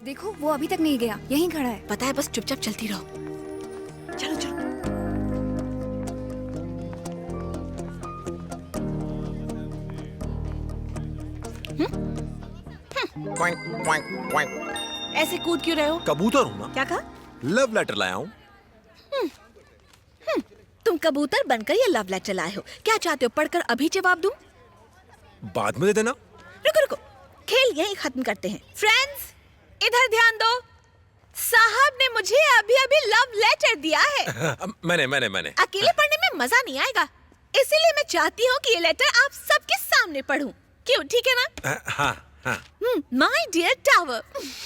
देखो वो अभी तक नहीं गया, यहीं खड़ा है। पता है, बस चुपचाप चलती रहो। चलो चलो। क्वैंक क्वैंक क्वैंक। ऐसे कूद क्यों रहे हो? कबूतर हूँ ना। क्या कहा? लव लेटर लाया हूँ। तुम कबूतर बनकर ये लव लेटर लाए हो। क्या चाहते हो, पढ़कर अभी जवाब दूं? बाद में दे देना। रुको रुको, खेल यहीं खत्म करते हैं। फ्रेंड्स, इधर ध्यान दो। साहब ने मुझे अभी अभी लव लेटर दिया है। मैंने अकेले पढ़ने में मजा नहीं आएगा, इसीलिए मैं चाहती हूँ कि ये लेटर आप सबके सामने पढूं। क्यों, ठीक है ना? हाँ हाँ। My dear tower.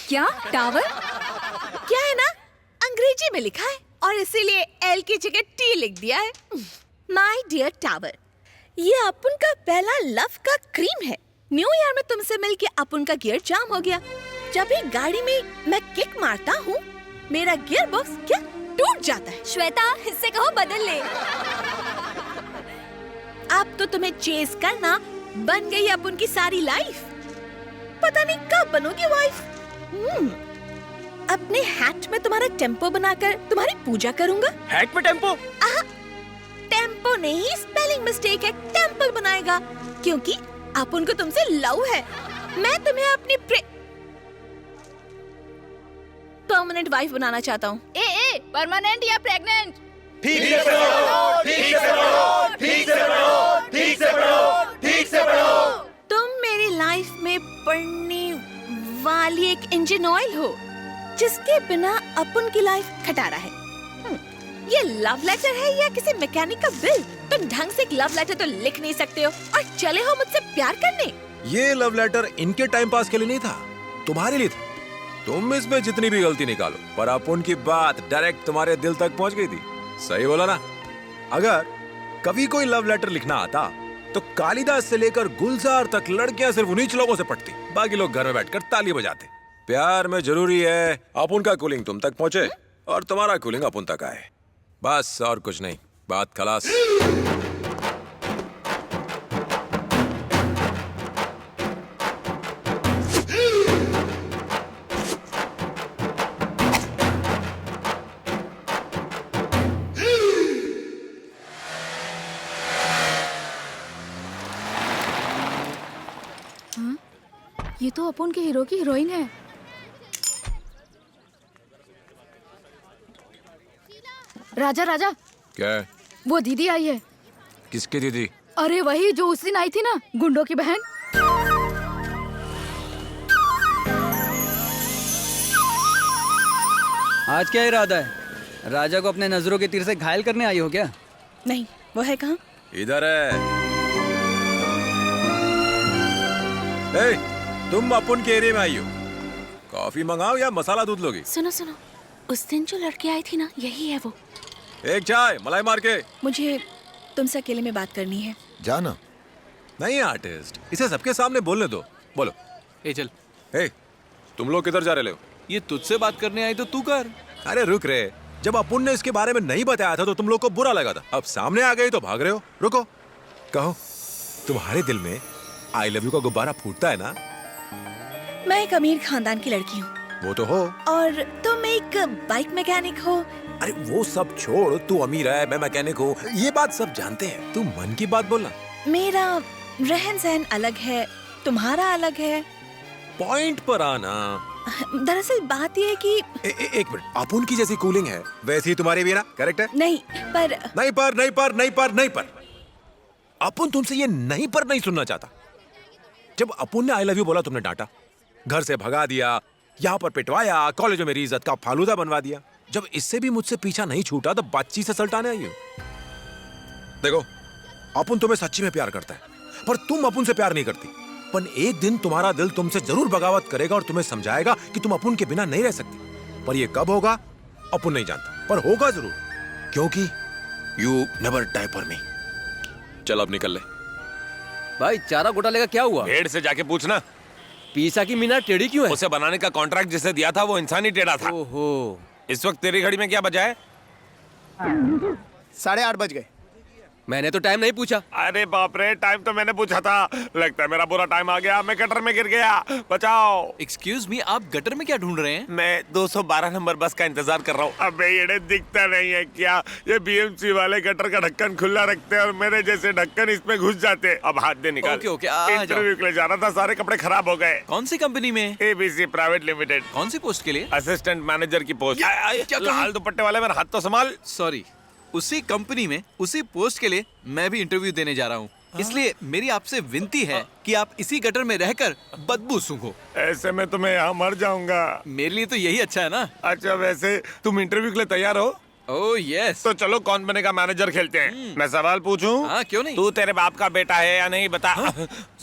क्या टावर? क्या है ना, अंग्रेजी में लिखा है और इसीलिए एल की जगह टी लिख दिया है। माय डियर टावर, ये अपुन का पहला लव का क्रीम है। न्यू ईयर में तुमसे मिलके अपुन का गियर जाम हो गया। जब भी गाड़ी में मैं किक मारता हूँ, मेरा गियर बॉक्स क्या टूट जाता है। श्वेता, इससे कहो बदल ले। अब तो तुम्हें चेस करना बन गई अपुन की सारी लाइफ। पता नहीं कब बनोगी वाइफ। अपने हैट में तुम्हारा टेम्पो बनाकर तुम्हारी पूजा करूंगा। हैट में टेम्पो? टेम्पो नहीं, स्पेलिंग मिस्टेक है। टेम्पल बनाएगा, क्योंकि अपुन को तुमसे लव है। मैं तुम्हें अपनी परमानेंट वाइफ बनाना चाहता हूँ। ए, परमानेंट या प्रेग्नेंट? ठीक से पढ़ो, ठीक से पढ़ो, ठीक से पढ़ो, ठीक से पढ़ो, ठीक से पढ़ो। तुम मेरी लाइफ में पड़ने वाली एक इंजन ऑयल हो, जिसके बिना अपुन की लाइफ खटारा है। ये लव लेटर है या किसी मैकेनिक का बिल? तुम ढंग से एक लव लेटर तो लिख नहीं सकते हो और चले हो मुझसे प्यार करने। ये लव लेटर इनके टाइम पास के लिए नहीं था, तुम्हारे लिए था। तुम इसमें जितनी भी गलती निकालो, पर अपुन की बात डायरेक्ट तुम्हारे दिल तक पहुंच गई थी। सही बोला ना? अगर कभी कोई लव लेटर लिखना आता तो कालिदास से लेकर गुलजार तक लड़कियां सिर्फ उन्हीं लोगों से पढ़ती, बाकी लोग घर में बैठकर ताली बजाते। प्यार में जरूरी है अपुन का कूलिंग तुम तक पहुंचे और तुम्हारा कूलिंग अपुन तक आए, बस और कुछ नहीं। बात खलास। ये तो अपुन के हीरो की हीरोइन है। राजा राजा, क्या है? वो दीदी आई है। किसकी दीदी? अरे वही जो उस दिन आई थी ना, गुंडों की बहन। आज क्या इरादा है? राजा को अपने नजरों के तीर से घायल करने आई हो क्या? नहीं, वो है कहाँ? इधर है। ए, तुम अपुन के एरिया में आई हो। कॉफी मंगाओ या मसाला दूध लोगी? सुनो सुनो, उस दिन जो लड़की आई थी ना, यही है वो। एक चाय मलाई मार के। मुझे तुमसे अकेले में बात करनी है। जाना नहीं आर्टिस्ट, इसे सबके सामने बोलने दो। बोलो। ए चल। ए, तुम लोग किधर जा रहे हो? ये तुझसे बात करने आई तो तू कर। अरे रुक रे, जब अपुन ने इसके बारे में नहीं बताया था तो तुम लोग को बुरा लगा था। अब सामने आ गई तो भाग रहे हो। रुको, कहो, तुम्हारे दिल में आई लव यू का गुब्बारा फूटता है ना? मैं एक अमीर खानदान की लड़की हूँ। वो तो हो। और तुम एक बाइक मैकेनिक हो। अरे वो सब छोड़, तू अमीर है, मैं मैकेनिक हूँ, ये बात सब जानते हैं। तू मन की बात बोलना। मेरा रहन सहन अलग है, तुम्हारा अलग है। पॉइंट पर आना। दरअसल बात यह है कि एक मिनट, अपुन की जैसी कूलिंग है वैसी ही तुम्हारी भी है ना? करेक्ट है? नहीं पर नहीं पर नहीं पर नहीं पर नहीं पर अपुन तुमसे ये नहीं पर नहीं सुनना चाहता। जब अपुन ने आई लव यू बोला तुमने डांटा, घर से भगा दिया, यहाँ पर पिटवाया, कॉलेज में मेरी इज्जत का फालूदा बनवा दिया। जब इससे भी मुझसे पीछा नहीं छूटा तो बातचीत से सल्टाने आई हो। देखो, अपुन तुम्हें सच्ची में प्यार करता है, पर तुम अपुन से प्यार नहीं करती। पर एक दिन तुम्हारा दिल तुमसे जरूर बगावत करेगा और तुम्हें समझाएगा कि तुम अपुन के बिना नहीं रह सकती। पर ये कब होगा अपुन नहीं जानता, पर होगा जरूर, क्योंकि you never die for me. चल अब निकल ले। भाई चारा घोटाले का क्या हुआ? भेड़ से जाके पूछना। पीसा की मीनार टेढ़ी क्यों है? उसे बनाने का कॉन्ट्रैक्ट जिसे दिया था वो इंसान ही टेढ़ा था। ओहो। इस वक्त तेरी घड़ी में क्या बजा है? 8:30 बज गए। मैंने तो टाइम नहीं पूछा। अरे बाप रे, टाइम तो मैंने पूछा था। लगता है मेरा बुरा टाइम आ गया, मैं गटर में गिर गया, बचाओ। एक्सक्यूज मी, आप गटर में क्या ढूंढ रहे हैं? मैं 212 नंबर बस का इंतजार कर रहा हूँ। अबे ये दिखता नहीं है क्या? ये बीएमसी वाले गटर का ढक्कन खुला रखते हैं और मेरे जैसे ढक्कन इसमें घुस जाते हैं। अब हाथ दे निकाल। ओके, ओके, आ जाओ। इंटरव्यू के लिए जा रहा था, सारे कपड़े खराब हो गए। कौन सी कंपनी में? ABC private limited. कौन सी पोस्ट के लिए? असिस्टेंट मैनेजर की पोस्ट। क्या कहा? लाल दुपट्टे वाले, मेरा हाथ तो संभाल। सॉरी, उसी कंपनी में उसी पोस्ट के लिए मैं भी इंटरव्यू देने जा रहा हूँ। इसलिए मेरी आपसे विनती है कि आप इसी गटर में रहकर बदबू सूंघो। ऐसे में तो मैं यहाँ मर जाऊंगा। मेरे लिए तो यही अच्छा है ना। अच्छा, वैसे तुम इंटरव्यू के लिए तैयार हो? Oh yes. तो चलो कौन बनेगा मैनेजर खेलते हैं। मैं सवाल पूछूं? हाँ, क्यों नहीं। तू तेरे बाप का बेटा है या नहीं, बता।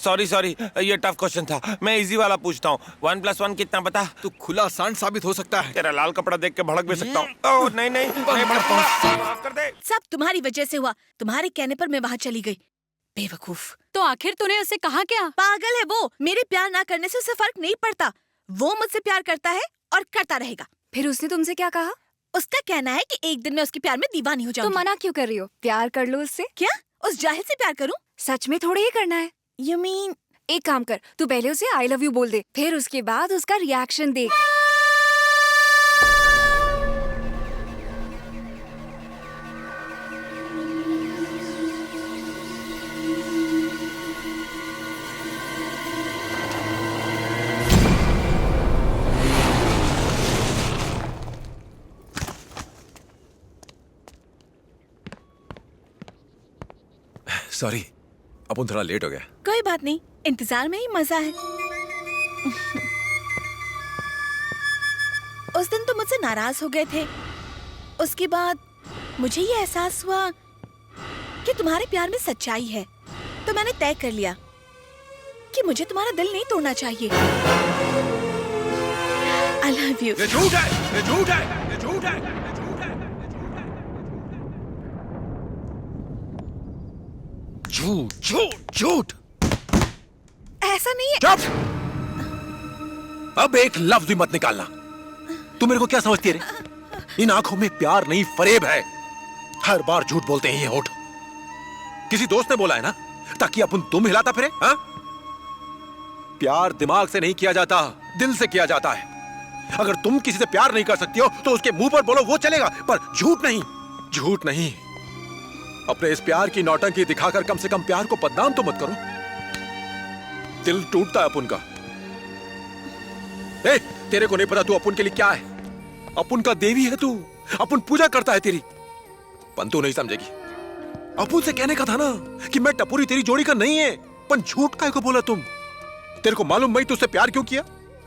सॉरी सॉरी, ये टफ क्वेश्चन था। मैं इजी वाला पूछता हूँ। 1+1 कितना, बता। तू खुला सांड साबित हो सकता है। तेरा लाल कपड़ा देख के भड़क भी सकता हूँ। ओह नहीं नहीं, नहीं भड़कूंगा। माफ कर दे। सब तुम्हारी वजह से हुआ। तुम्हारे कहने पर मैं वहाँ चली गई। बेवकूफ। तो आखिर तूने उसे कहा क्या? पागल है वो। मेरे प्यार ना करने से उसे फर्क नहीं पड़ता। वो मुझसे प्यार करता है और करता रहेगा। फिर उसने तुमसे क्या कहा? उसका कहना है कि एक दिन मैं उसके प्यार में दीवानी हो तो जाऊंगी। मना क्यों कर रही हो? प्यार कर लो उससे। क्या उस जाहिल से प्यार करूं? सच में थोड़ी ही करना है। You mean? एक काम कर, तू पहले उसे आई लव यू बोल दे, फिर उसके बाद उसका रिएक्शन देख। सॉरी, अपन थोड़ा लेट हो गया। कोई बात नहीं, इंतजार में ही मजा है। उस दिन तुम मुझसे नाराज हो गए थे। उसके बाद मुझे ये एहसास हुआ कि तुम्हारे प्यार में सच्चाई है। तो मैंने तय कर लिया कि मुझे तुम्हारा दिल नहीं तोड़ना चाहिए। I love you। ये झूठ है, ये झूठ है, ये झूठ है, ये झूठ है, झूठ झूठ झूठ। ऐसा नहीं है। चुप! अब एक लफ्ज भी मत निकालना। तू मेरे को क्या समझती है रे? इन आंखों में प्यार नहीं, फरेब है। हर बार झूठ बोलते हैं ये होठ। किसी दोस्त ने बोला है ना, ताकि अपन तुम हिलाता फिरे। हाँ? प्यार दिमाग से नहीं किया जाता, दिल से किया जाता है। अगर तुम किसी से प्यार नहीं कर सकती हो तो उसके मुंह पर बोलो, वो चलेगा, पर झूठ नहीं। झूठ नहीं। अपने इस प्यार की नौटंकी दिखाकर कम से कम प्यार को बदनाम तो मत करो। दिल टूटता है अपुन का। ए, तेरे को नहीं पता तू अपुन के लिए क्या है? अपुन का देवी है तू। अपुन पूजा करता है तेरी। पर तू नहीं समझेगी। अपुन से कहने का था ना कि मैं टपुरी तेरी जोड़ी का नहीं है। पर झूठ काहे को बोला तुम? तेरे को मालूम मैं तुझसे प्यार क्यों किया?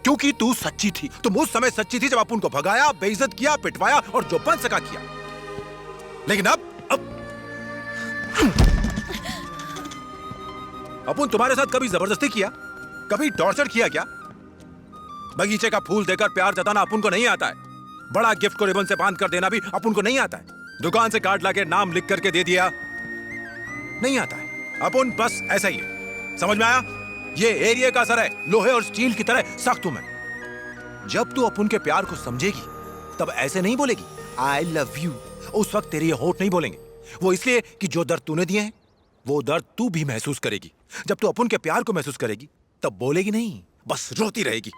क्योंकि तू सच्ची थी। तुम उस समय सच्ची थी जब अपुन को भगाया, बेइज्जत किया, पिटवाया और जो बन सका किया। लेकिन अब अपुन तुम्हारे साथ कभी जबरदस्ती किया? कभी टॉर्चर किया क्या? बगीचे का फूल देकर प्यार जताना अपुन को नहीं आता है। बड़ा गिफ्ट को रिबन से बांध कर देना भी अपुन को नहीं आता है। दुकान से कार्ड लाके नाम लिख करके दे दिया, नहीं आता है। अपुन बस ऐसा ही है। समझ में आया? ये एरिया का असर है, लोहे और स्टील की तरह सख्त हूं मैं। जब तू अपुन के प्यार को समझेगी तब ऐसे नहीं बोलेगी आई लव यू। उस वक्त तेरे ये होठ नहीं बोलेंगे। वो इसलिए कि जो दर्द तूने दिए हैं वो दर्द तू भी महसूस करेगी। जब तू अपुन के प्यार को महसूस करेगी तब बोलेगी नहीं, बस रोती रहेगी।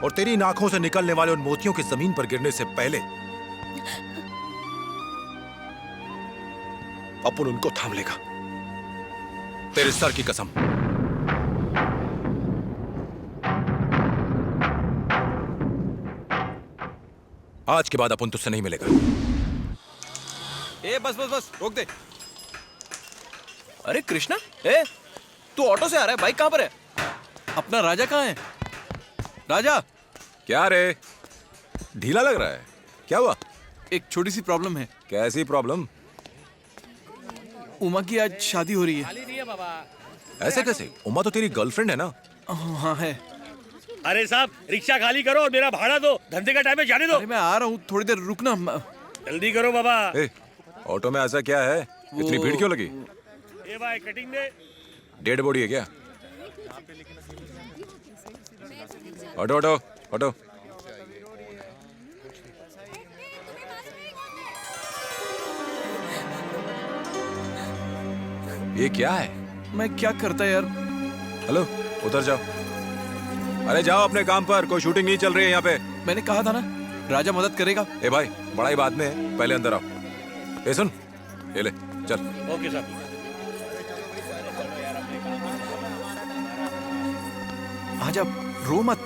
और तेरी इन आंखों से निकलने वाले उन मोतियों के जमीन पर गिरने से पहले अपुन उनको थाम लेगा। तेरे सर की कसम। आज के बाद अपुन तुझसे नहीं मिलेगा। ए बस बस बस, रोक दे। अरे कृष्णा, ए तू ऑटो से आ रहा है? बाइक कहाँ पर है? अपना राजा कहाँ है? राजा। क्या रे, ढीला लग रहा है? क्या हुआ? एक छोटी सी प्रॉब्लम है। कैसी प्रॉब्लम? उमा की आज शादी हो रही है। ऐसे कैसे? उमा तो तेरी गर्लफ्रेंड है ना? हाँ है। अरे साहब, रिक्शा खाली करो और मेरा भाड़ा दो। धंधे का टाइम है, जाने दो। अरे मैं आ रहा हूँ, थोड़ी देर रुकना। जल्दी करो बाबा। ए, ऑटो में ऐसा क्या है? इतनी भीड़ क्यों लगी? ए भाई, कटिंग दे। डेड बॉडी है क्या? Auto auto auto. ये क्या है? मैं क्या करता यार? हेलो, उधर जाओ। अरे जाओ अपने काम पर, कोई शूटिंग नहीं चल रही है यहाँ पे। मैंने कहा था ना राजा मदद करेगा। ए भाई, बड़ा ही बाद में है, पहले अंदर आओ। ए सुन, ये ले, चल। Okay sir. आजा, रो मत।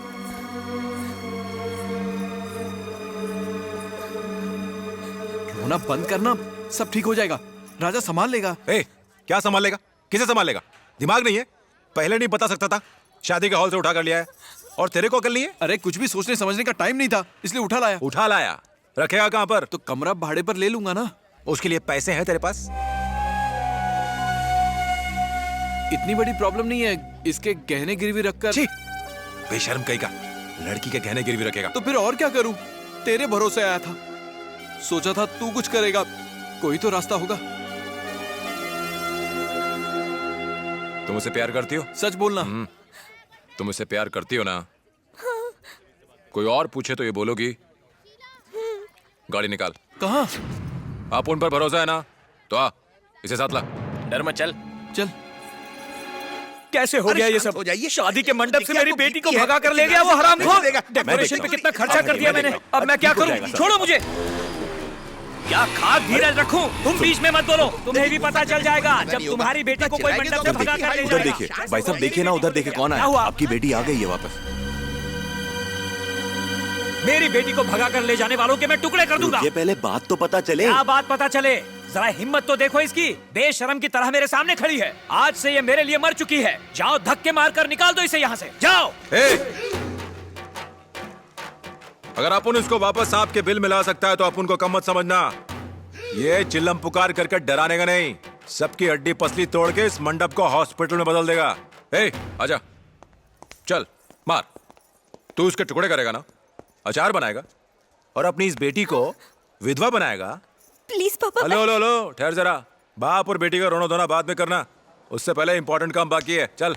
रोना बंद करना, सब ठीक हो जाएगा। राजा संभाल लेगा। ए, क्या संभाल लेगा? किसे संभाल लेगा? दिमाग नहीं है? पहले नहीं बता सकता था? शादी के हॉल से उठा कर लिया है और तेरे को अकल नहीं है? अरे कुछ भी सोचने समझने का टाइम नहीं था, इसलिए उठा लाया। उठा लाया, रखेगा कहाँ पर? तो कमरा भाड़े पर ले लूंगा ना। उसके लिए पैसे हैं तेरे पास? इतनी बड़ी प्रॉब्लम नहीं है, इसके गहने गिरवी रखकर। छी, बेशर्म कहीं का, लड़की के गहने गिरवी रखेगा। तो फिर और क्या करूं? तेरे भरोसे आया था, सोचा था तू कुछ करेगा, कोई तो रास्ता होगा। तुम उसे प्यार करती हो? सच बोलना। तुम उसे प्यार करती हो ना? कोई और पूछे तो ये बोलोगी? गाड़ी निकाल। कहाँ? आप उन पर भरोसा है ना? तो आ, इसे साथ ला। डर मत, चल। चल। कैसे हो गया ये सब? हो जाइए। शादी के मंडप से मेरी बेटी को भगा कर ले गया वो हरामखोर। डेकोरेशन पे कितना खर्चा कर दिया मैंने, अब मैं क्या करूं? छोड़ो मुझे। क्या खाक धीरज रखूं? तुम बीच में मत बोलो, तुम्हें भी पता चल जाएगा जब तुम्हारी बेटी को कोई मंडप से भगा कर ले जाएगा। उधर देखिए भाई साहब, देखिए ना उधर, देखिए कौन आया। आपकी बेटी आ गई है वापस। मेरी बेटी को भगा कर ले जाने वालों के मैं टुकड़े कर दूंगा। ये पहले बात तो पता चले। क्या बात पता चले? जरा हिम्मत तो देखो इसकी, बेशरम की तरह मेरे सामने खड़ी है। आज से ये मेरे लिए मर चुकी है। जाओ धक्के मारकर निकाल दो इसे यहाँ से, जाओ। अगर अपन इसको वापस सांप के बिल में ला सकता है तो अपन को कम मत समझना। ये चिल्लम पुकार करके डराने का नहीं, सबकी हड्डी पसली तोड़ के इस मंडप को हॉस्पिटल में बदल देगा। आजा, चल मार। तू उसके टुकड़े करेगा ना, अचार बनाएगा और अपनी इस बेटी को विधवा बनाएगा। प्लीज पापा। हेलो हेलो हेलो, ठहर जरा। बाप और बेटी का रोना धोना बाद में करना, उससे पहले इंपॉर्टेंट काम बाकी है। चल।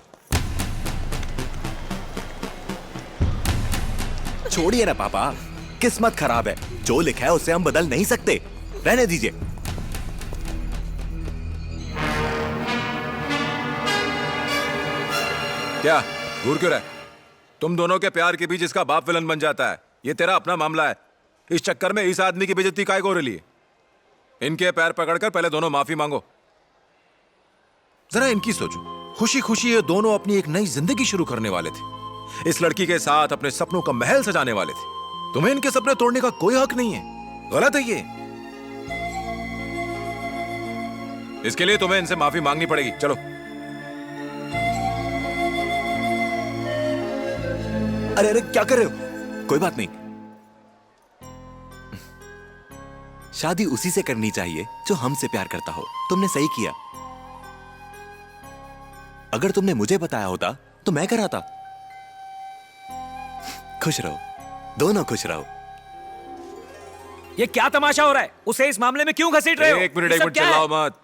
छोड़िए ना पापा, किस्मत खराब है, जो लिखा है उसे हम बदल नहीं सकते, रहने दीजिए। क्या घूर क्यों रहा है? तुम दोनों के प्यार के बीच इसका बाप विलन बन जाता है, ये तेरा अपना मामला है। इस चक्कर में इस आदमी की बेइज्जती काहे को हो रही है? इनके पैर पकड़कर पहले दोनों माफी मांगो। जरा इनकी सोचो, खुशी खुशी ये दोनों अपनी एक नई जिंदगी शुरू करने वाले थे, इस लड़की के साथ अपने सपनों का महल सजाने वाले थे। तुम्हें इनके सपने तोड़ने का कोई हक नहीं है, गलत है ये। इसके लिए तुम्हें इनसे माफी मांगनी पड़ेगी। चलो। अरे अरे क्या कर रहे हो? कोई बात नहीं, शादी उसी से करनी चाहिए जो हमसे प्यार करता हो। तुमने सही किया। अगर तुमने मुझे बताया होता तो मैं कराता। खुश रहो, दोनों खुश रहो। ये क्या तमाशा हो रहा है? उसे इस मामले में क्यों घसीट रहे हो? एक मिनट चिल्लाओ मत।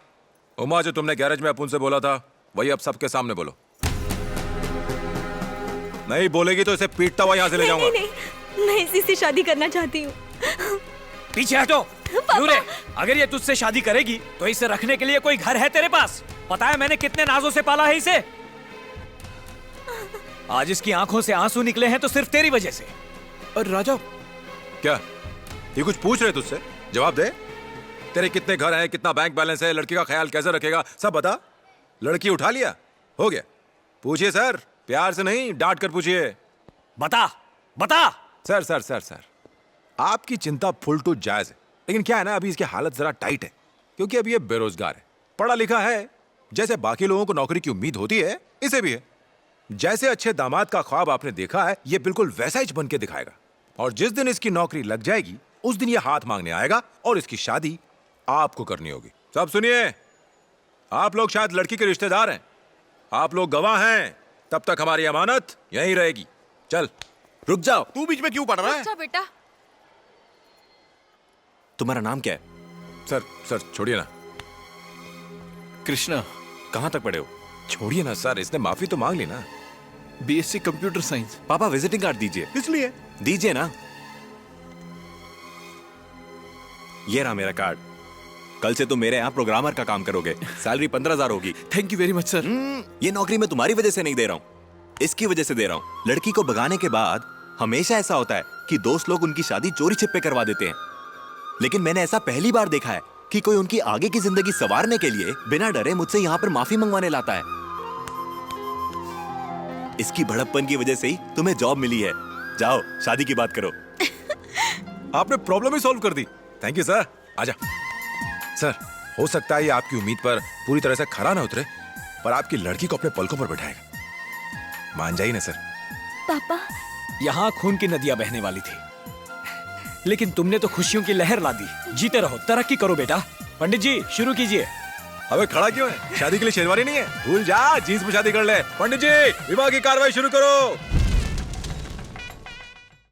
उमा, जो तुमने गैरेज में अपुन से बोला था वही अब सबके सामने बोलो। नहीं बोलेगी तो इसे पीटता हुआ यहाँ से ले जाऊंगा। नहीं, मैं इसी से शादी करना चाहती हूँ। पीछे हटो। नूरे, अगर ये तुझसे शादी करेगी तो इसे रखने के लिए कोई घर है तेरे पास? पता है मैंने कितने नाजों से पाला है इसे। आज इसकी आंखों से आंसू निकले हैं तो सिर्फ तेरी वजह से। और राजा, क्या ये कुछ पूछ रहे तुझसे? जवाब दे। तेरे कितने घर हैं, कितना बैंक बैलेंस है, लड़की का ख्याल कैसे रखेगा, सब बता। लड़की उठा लिया, हो गया। पूछिए सर, प्यार से नहीं डांट कर पूछिए। बता बता। सर सर सर सर, आपकी चिंता फुल टू जायज है, लेकिन क्या है ना, अभी इसकी हालत जरा टाइट है, क्योंकि अभी ये बेरोजगार है। पढ़ा लिखा है, जैसे बाकी लोगों को नौकरी की उम्मीद होती है इसे भी है। जैसे अच्छे दामाद का ख्वाब आपने देखा है, ये बिल्कुल वैसा ही बन के दिखाएगा। और जिस दिन इसकी नौकरी लग जाएगी उस दिन ये हाथ मांगने आएगा और इसकी शादी आपको करनी होगी। सब सुनिए, आप लोग शायद लड़की के रिश्तेदार हैं, आप लोग गवाह हैं, तब तक हमारी अमानत यहीं रहेगी। चल। रुक जाओ। तू बीच में क्यों पढ़ रहा है? अच्छा बेटा। तुम्हारा नाम क्या है? सर छोड़िए ना। कृष्णा। कहां तक पढ़े हो? छोड़िए ना सर, इसने माफी तो मांग ली ना। BSc computer science. पापा विजिटिंग कार्ड दीजिए। इसलिए दीजिए ना। ये रहा मेरा कार्ड। कल से तुम मेरे यहाँ प्रोग्रामर का काम करोगे, सैलरी 15,000 होगी। Thank you very much sir. ये नौकरी मैं तुम्हारी वजह से नहीं दे रहा हूँ, इसकी वजह से दे रहा हूँ। लड़की को भगाने के बाद हमेशा ऐसा होता है कि दोस्त लोग उनकी शादी चोरी छिपे करवा देते हैं, लेकिन मैंने ऐसा पहली बार देखा है कि कोई उनकी आगे की जिंदगी संवारने के लिए बिना डरे मुझसे यहाँ पर माफी मंगवाने लाता है। इसकी भड़कपन की वजह से ही तुम्हें जॉब मिली है। जाओ शादी की बात करो। आपने प्रॉब्लम ही सॉल्व कर दी। Thank you sir. आजा सर, हो सकता है ये आपकी उम्मीद पर पूरी तरह से खरा ना उतरे, पर आपकी लड़की को अपने पलकों पर बैठाएगा। मान जाइए ना सर। पापा, यहाँ खून की नदियां बहने वाली थी, लेकिन तुमने तो खुशियों की लहर ला दी। जीते रहो, तरक्की करो बेटा। पंडित जी शुरू कीजिए। अबे खड़ा क्यों है? शादी के लिए शेरवानी नहीं है? भूल जा, जींस में शादी कर ले। पंडित जी विवाह की कार्रवाई शुरू करो।